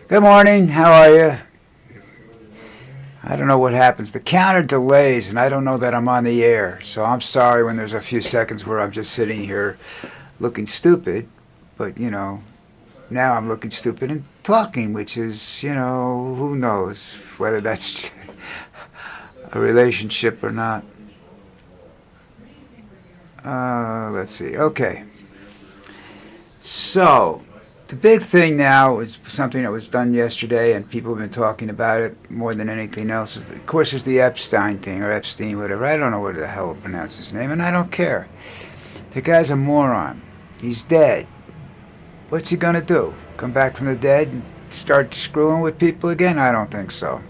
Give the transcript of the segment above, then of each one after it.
Good morning. How are you? I don't know what happens. The counter delays, and I don't know that I'm on the air. So I'm sorry when there's a few seconds where I'm just sitting here looking stupid. But, now I'm looking stupid and talking, which is, who knows whether that's a relationship or not. Let's see. Okay. So, the big thing now is something that was done yesterday, and people have been talking about it more than anything else. Of course, there's the Epstein thing, or Epstein, whatever. I don't know what the hell to pronounce his name, and I don't care. The guy's a moron. He's dead. What's he gonna do? Come back from the dead and start screwing with people again? I don't think so.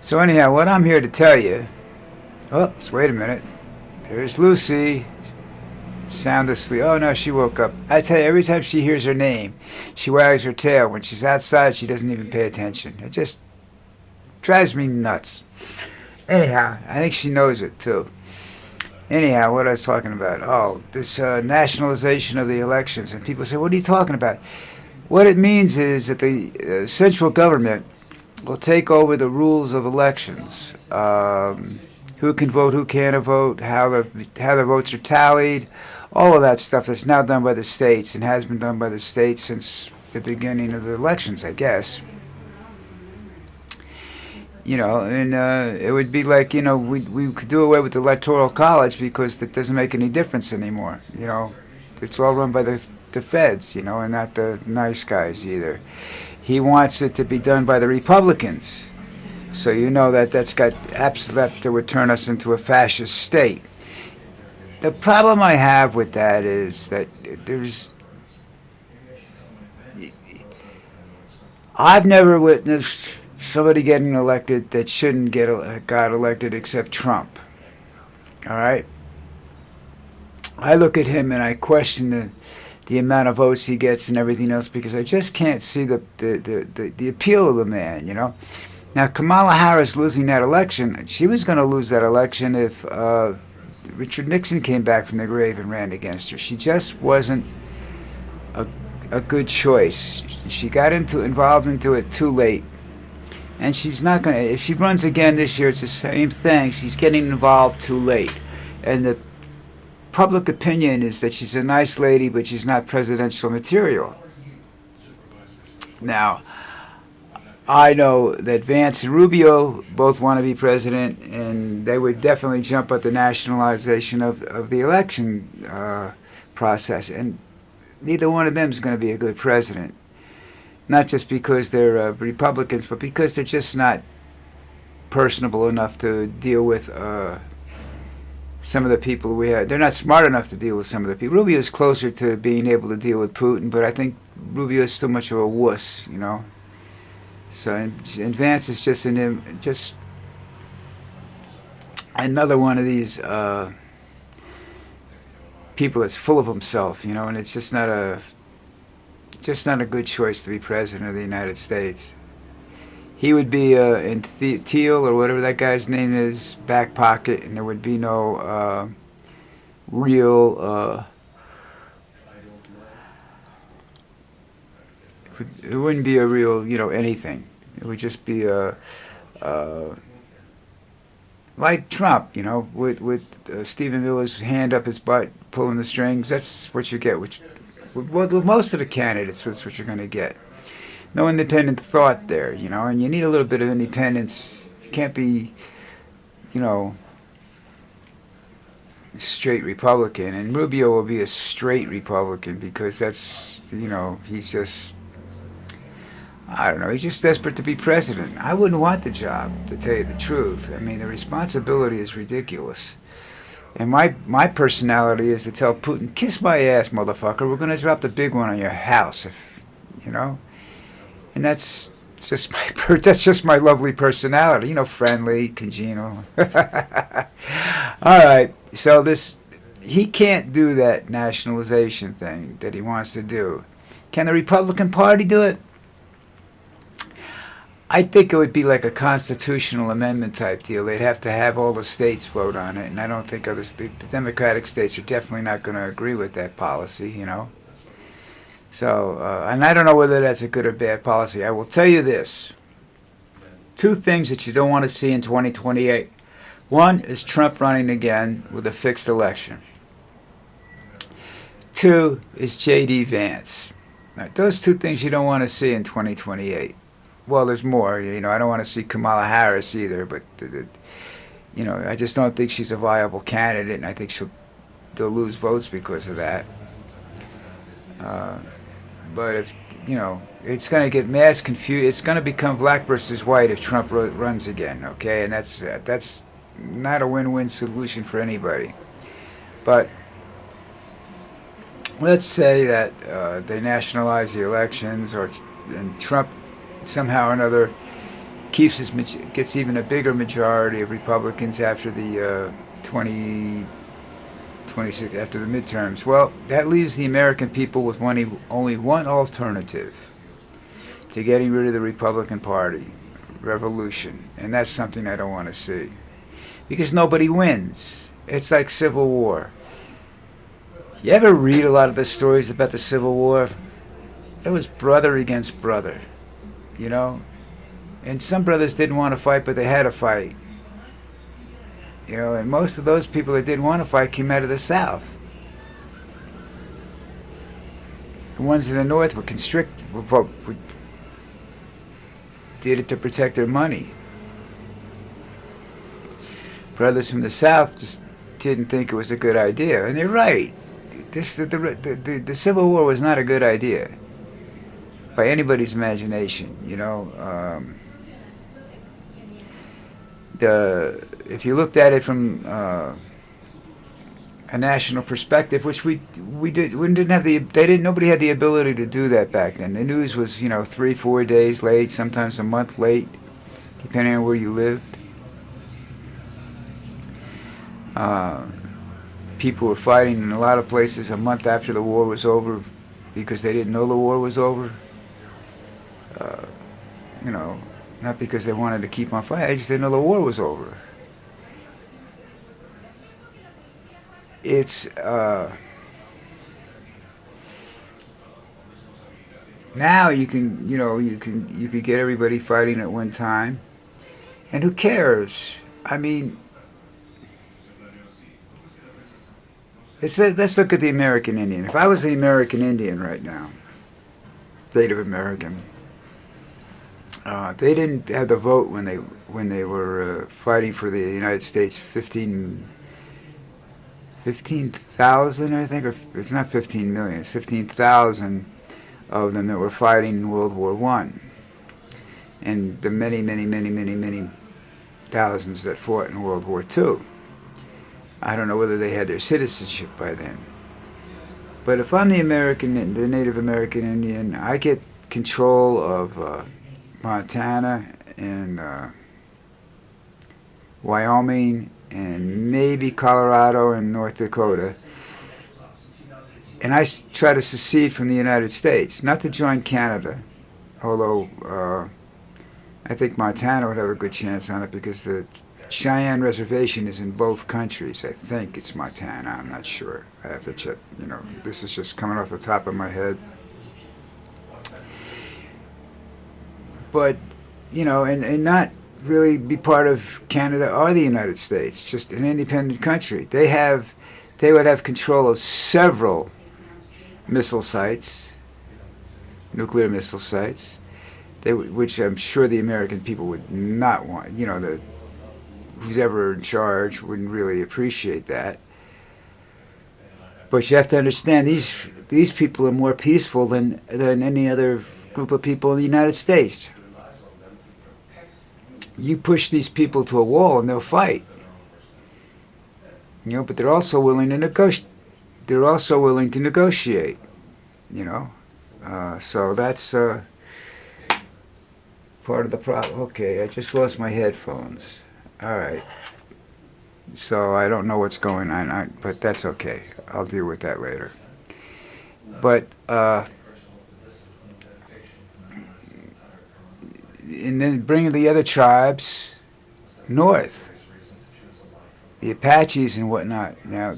So anyhow, what I'm here to tell you... Oops, wait a minute. There's Lucy. Sound asleep. Oh no, she woke up. I tell you, every time she hears her name, she wags her tail. When she's outside, she doesn't even pay attention. It just drives me nuts. Anyhow, I think she knows it too. Anyhow, what I was talking about. Oh, this nationalization of the elections. And people say, what are you talking about? What it means is that the central government will take over the rules of elections. Who can vote, who can't vote, how the votes are tallied, all of that stuff that's now done by the states and has been done by the states since the beginning of the elections, I guess. And it would be like, we could do away with the Electoral College because it doesn't make any difference anymore. It's all run by the feds, and not the nice guys either. He wants it to be done by the Republicans. So that would turn us into a fascist state. The problem I have with that is that I've never witnessed somebody getting elected that shouldn't got elected except Trump. All right? I look at him and I question the amount of votes he gets and everything else because I just can't see the appeal of the man, Now, Kamala Harris losing that election, she was going to lose that election if Richard Nixon came back from the grave and ran against her. She just wasn't a good choice. She got involved into it too late. And she's not going to, if she runs again this year, it's the same thing. She's getting involved too late. And the public opinion is that she's a nice lady, but she's not presidential material. Now, I know that Vance and Rubio both want to be president, and they would definitely jump at the nationalization of the election process. And neither one of them is going to be a good president. Not just because they're Republicans, but because they're just not personable enough to deal with some of the people we have. They're not smart enough to deal with some of the people. Rubio is closer to being able to deal with Putin, but I think Rubio is too much of a wuss, So, and Vance is just another one of these people that's full of himself, and it's just not a good choice to be president of the United States. He would be in Thiel or whatever that guy's name is, back pocket, and there would be no real. It wouldn't be a real, anything. It would just be like Trump, with Stephen Miller's hand up his butt, pulling the strings. That's what you get. With most of the candidates, that's what you're going to get. No independent thought there, and you need a little bit of independence. You can't be, straight Republican. And Rubio will be a straight Republican because that's, he's just... I don't know, he's just desperate to be president. I wouldn't want the job, to tell you the truth. I mean, the responsibility is ridiculous. And my personality is to tell Putin, kiss my ass, motherfucker. We're going to drop the big one on your house, And that's just my lovely personality, friendly, congenial. All right, so he can't do that nationalization thing that he wants to do. Can the Republican Party do it? I think it would be like a constitutional amendment type deal. They'd have to have all the states vote on it, and I don't think the Democratic states are definitely not going to agree with that policy, So, and I don't know whether that's a good or bad policy. I will tell you this. Two things that you don't want to see in 2028. One is Trump running again with a fixed election. Two is J.D. Vance. Now, those two things you don't want to see in 2028. Well, there's more. I don't want to see Kamala Harris either, but I just don't think she's a viable candidate, and I think they'll lose votes because of that. But if it's going to get mass confusion. It's going to become black versus white if Trump runs again. Okay, and that's not a win-win solution for anybody. But let's say that they nationalize the elections, and Trump somehow or another gets even a bigger majority of Republicans after the 2026 after the midterms. Well, that leaves the American people with only one alternative to getting rid of the Republican Party: revolution. And that's something I don't want to see, because nobody wins. It's like Civil War. You ever read a lot of the stories about the Civil War? It was brother against brother, and some brothers didn't want to fight, but they had to fight. And most of those people that didn't want to fight came out of the South. The ones in the North did it to protect their money. Brothers from the South just didn't think it was a good idea, and they're right. The Civil War was not a good idea by anybody's imagination. If you looked at it from a national perspective, which we didn't have nobody had the ability to do that back then. The news was 3-4 days late, sometimes a month late, depending on where you lived. People were fighting in a lot of places a month after the war was over because they didn't know the war was over. Not because they wanted to keep on fighting, they just didn't know the war was over. It's now you can get everybody fighting at one time, and who cares? I mean, let's look at the American Indian. If I was the American Indian right now, Native American, they didn't have the vote when they were fighting for the United States. 15,000, I think, or it's not 15 million. It's 15,000 of them that were fighting in World War I, and the many, many, many, many, many thousands that fought in World War II. I don't know whether they had their citizenship by then. But if I'm the Native American Indian, I get control of Montana and Wyoming and maybe Colorado and North Dakota, and I try to secede from the United States, not to join Canada, although I think Montana would have a good chance on it because the Cheyenne Reservation is in both countries. I think it's Montana. I'm not sure. I have to check. This is just coming off the top of my head. But, and not really be part of Canada or the United States, just an independent country. They would have control of several missile sites, nuclear missile sites, which I'm sure the American people would not want. Who's ever in charge wouldn't really appreciate that. But you have to understand, these people are more peaceful than any other group of people in the United States. You push these people to a wall and they'll fight. But they're also willing to negotiate. So that's part of the problem. Okay, I just lost my headphones. All right. So I don't know what's going on, but that's okay. I'll deal with that later. But and then bring the other tribes north, the Apaches and whatnot. Now,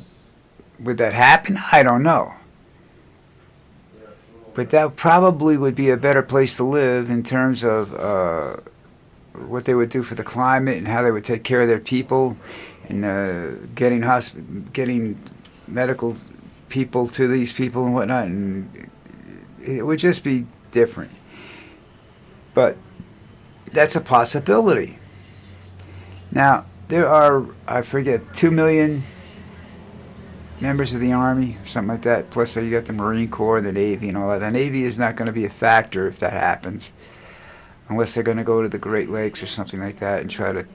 would that happen? I don't know. but that probably would be a better place to live in terms of what they would do for the climate and how they would take care of their people, and getting medical people to these people and whatnot, and it would just be different. But that's a possibility. Now, there are, I forget, 2 million members of the Army, something like that. Plus, you got the Marine Corps, the Navy, and all that. The Navy is not going to be a factor if that happens, unless they're going to go to the Great Lakes or something like that and try to,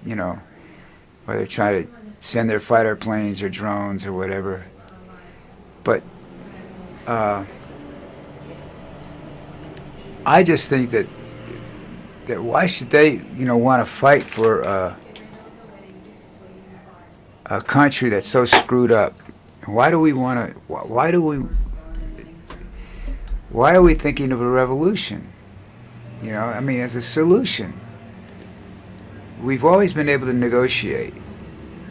or they try to send their fighter planes or drones or whatever. But I just think that why should they, want to fight for a country that's so screwed up? Why do we want to? Why are we thinking of a revolution? As a solution. We've always been able to negotiate,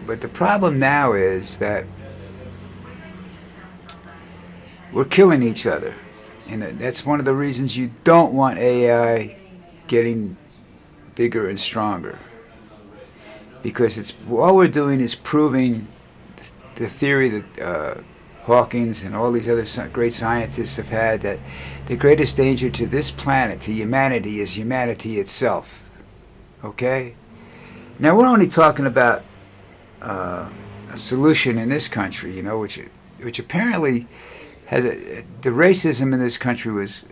but the problem now is that we're killing each other, and that's one of the reasons you don't want AI getting bigger and stronger, because all we're doing is proving the theory that Hawkins and all these other great scientists have had, that the greatest danger to this planet, to humanity, is humanity itself. Okay? Now, we're only talking about a solution in this country, which apparently has the racism in this country was,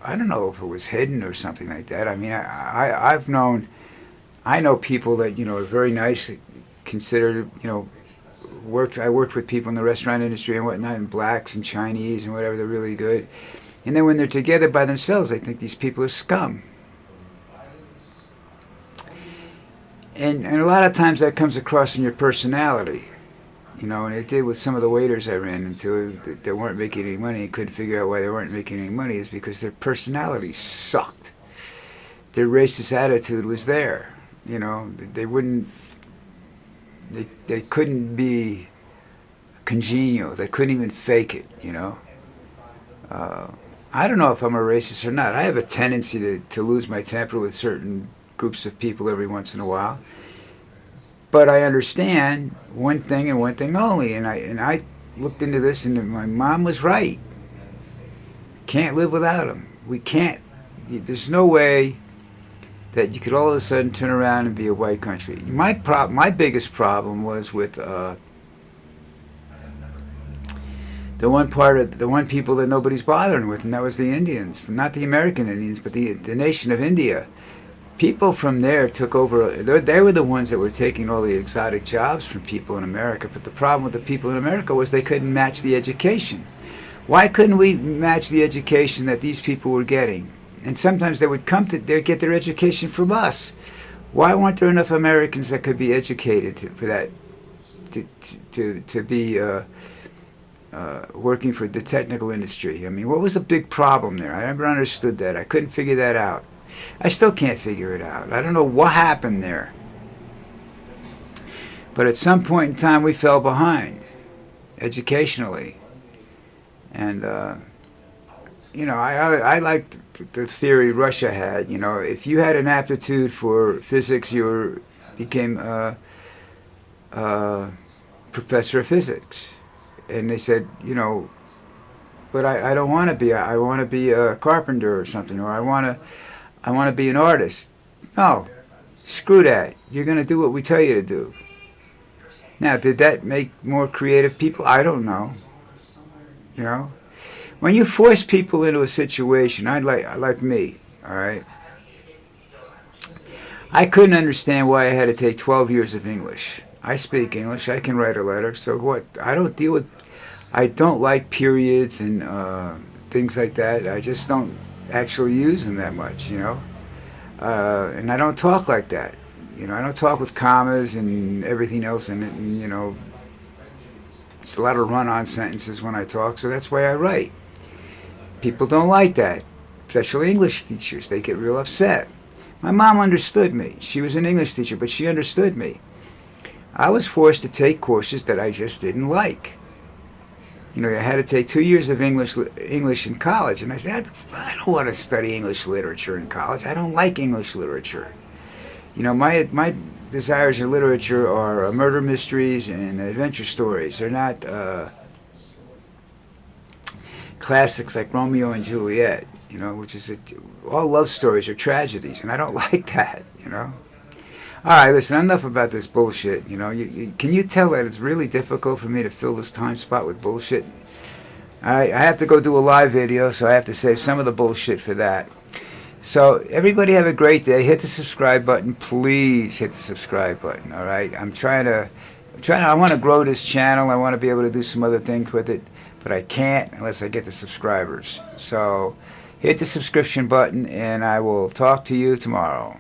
I don't know if it was hidden or something like that. I mean, I know people that, are very nice, considered, I worked with people in the restaurant industry and whatnot, and blacks and Chinese and whatever, they're really good. And then when they're together by themselves, they think these people are scum. And a lot of times that comes across in your personality, and it did with some of the waiters I ran into that weren't making any money and couldn't figure out why they weren't making any money, is because their personality sucked. Their racist attitude was there. They wouldn't, they couldn't be congenial. They couldn't even fake it, I don't know if I'm a racist or not. I have a tendency to lose my temper with certain groups of people every once in a while. But I understand one thing and one thing only, and I looked into this, and my mom was right. Can't live without them. We can't. There's no way that you could all of a sudden turn around and be a white country. My biggest problem was with the one people that nobody's bothering with, and that was the Indians, not the American Indians, but the nation of India. People from there took over. They were the ones that were taking all the exotic jobs from people in America. But the problem with the people in America was they couldn't match the education. Why couldn't we match the education that these people were getting? And sometimes they would they'd get their education from us. Why weren't there enough Americans that could be educated for that, to be working for the technical industry? I mean, what was the big problem there? I never understood that. I couldn't figure that out. I still can't figure it out. I don't know what happened there. But at some point in time, we fell behind educationally. And, I liked the theory Russia had. If you had an aptitude for physics, you became a professor of physics. And they said, but I don't want to be. I want to be a carpenter or something, or I want to be an artist. No, screw that. You're going to do what we tell you to do. Now, did that make more creative people? I don't know. When you force people into a situation, like me, all right? I couldn't understand why I had to take 12 years of English. I speak English. I can write a letter. So what? I don't like periods and things like that. I just don't actually use them that much, and I don't talk like that. I don't talk with commas and everything else in it, and it's a lot of run-on sentences when I talk, so that's why I write. People don't like that, especially English teachers. They get real upset. My mom understood me. She was an English teacher, but she understood me. I was forced to take courses that I just didn't like. You know, I had to take 2 years of English in college, and I said, I don't want to study English literature in college. I don't like English literature. You know, my desires in literature are murder mysteries and adventure stories. They're not classics like Romeo and Juliet. You know, which is all love stories are tragedies, and I don't like that. You know. All right, listen. Enough about this bullshit. You know, can you tell that it's really difficult for me to fill this time spot with bullshit? All right, I have to go do a live video, so I have to save some of the bullshit for that. So everybody have a great day. Hit the subscribe button, please. Hit the subscribe button. All right, I want to grow this channel. I want to be able to do some other things with it, but I can't unless I get the subscribers. So hit the subscription button, and I will talk to you tomorrow.